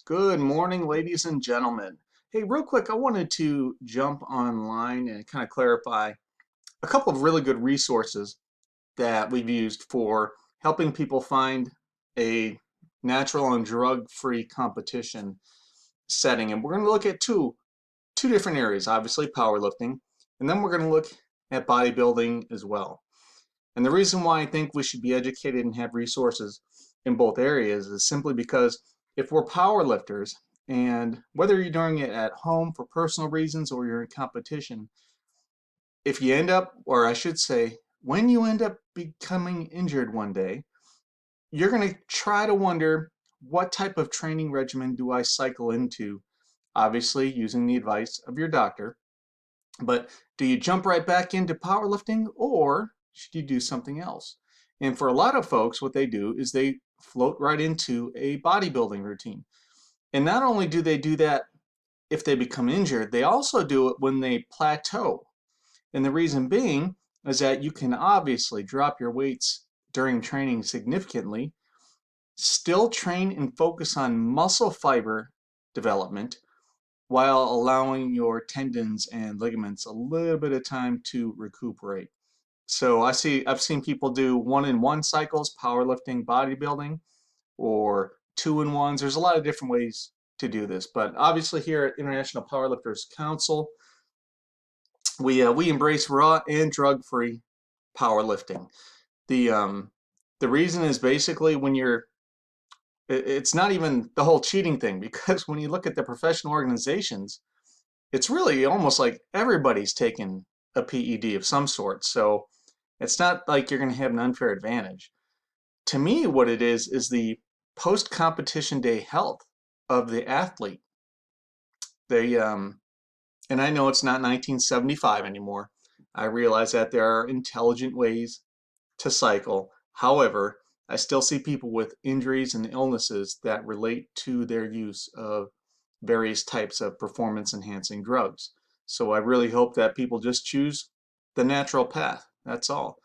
Good morning, ladies and gentlemen. Hey, real quick, I wanted to jump online and kind of clarify a couple of really good resources that we've used for helping people find a natural and drug-free competition setting. And we're going to look at two different areas, obviously powerlifting, and then we're going to look at bodybuilding as well. And the reason why I think we should be educated and have resources in both areas is simply because if we're powerlifters, and whether you're doing it at home for personal reasons or you're in competition, if you end up, or I should say, when you end up becoming injured one day, you're going to try to wonder, what type of training regimen do I cycle into? Obviously, using the advice of your doctor. But do you jump right back into powerlifting, or should you do something else? And for a lot of folks, what they do is they float right into a bodybuilding routine. And not only do they do that if they become injured, they also do it when they plateau. And the reason being is that you can obviously drop your weights during training significantly, still train and focus on muscle fiber development, while allowing your tendons and ligaments a little bit of time to recuperate. So I've seen people do 1-in-1 cycles, powerlifting, bodybuilding, or 2-in-1s. There's a lot of different ways to do this, but obviously here at International Powerlifters Council, we embrace raw and drug-free powerlifting. The reason is basically it's not even the whole cheating thing, because when you look at the professional organizations, it's really almost like everybody's taking a PED of some sort. So it's not like you're going to have an unfair advantage. To me, what it is the post-competition day health of the athlete. And I know it's not 1975 anymore. I realize that there are intelligent ways to cycle. However, I still see people with injuries and illnesses that relate to their use of various types of performance enhancing drugs. So I really hope that people just choose the natural path. That's all.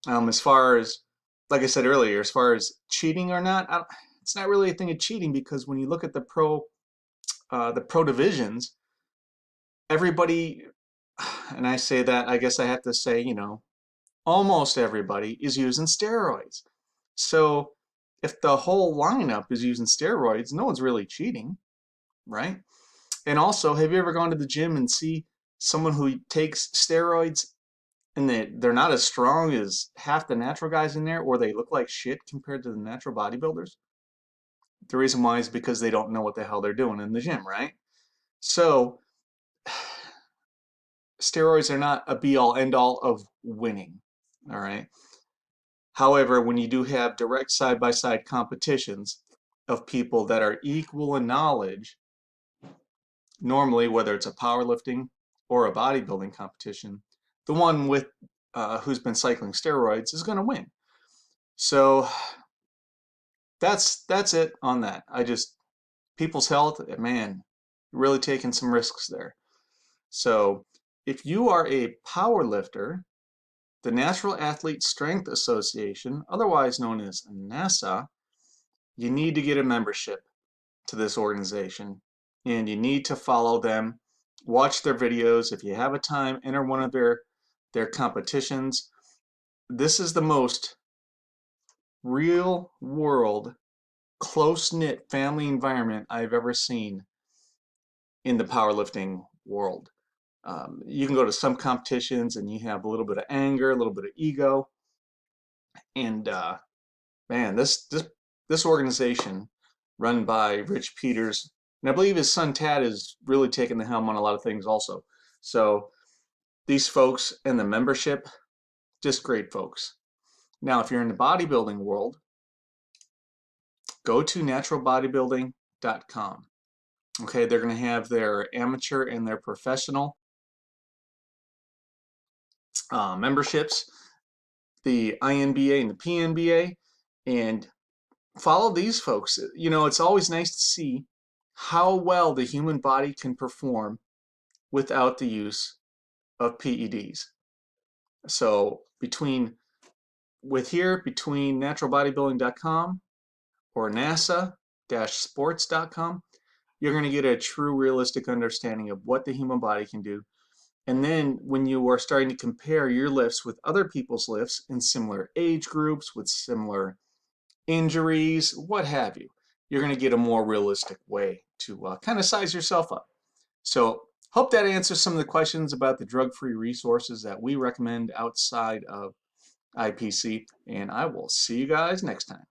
As far as, like I said earlier, as far as cheating or not, it's not really a thing of cheating, because when you look at the pro divisions, everybody, and I say that, I guess I have to say, almost everybody is using steroids. So if the whole lineup is using steroids, no one's really cheating, right? And also, have you ever gone to the gym and see someone who takes steroids and they're not as strong as half the natural guys in there, or they look like shit compared to the natural bodybuilders? The reason why is because they don't know what the hell they're doing in the gym, right? So steroids are not a be-all end-all of winning, all right? However, when you do have direct side-by-side competitions of people that are equal in knowledge, normally, whether it's a powerlifting or a bodybuilding competition, the one with who's been cycling steroids is going to win. So that's it on that. People's health, man, really taking some risks there. So if you are a power lifter, the Natural Athlete Strength Association, otherwise known as NASA, you need to get a membership to this organization, and you need to follow them, watch their videos. If you have a time, enter one of their competitions. This is the most real world, close-knit family environment I've ever seen in the powerlifting world. You can go to some competitions and you have a little bit of anger, a little bit of ego, and man, this organization run by Rich Peters, and I believe his son Tad is really taking the helm on a lot of things also. So these folks and the membership, just great folks. Now, if you're in the bodybuilding world, go to naturalbodybuilding.com. Okay, they're going to have their amateur and their professional memberships, the INBA and the PNBA, and follow these folks. It's always nice to see how well the human body can perform without the use of PEDs. So between naturalbodybuilding.com or NASA-sports.com, you're going to get a true realistic understanding of what the human body can do. And then when you are starting to compare your lifts with other people's lifts in similar age groups, with similar injuries, what have you, you're going to get a more realistic way to kind of size yourself up. So hope that answers some of the questions about the drug-free resources that we recommend outside of IPC, and I will see you guys next time.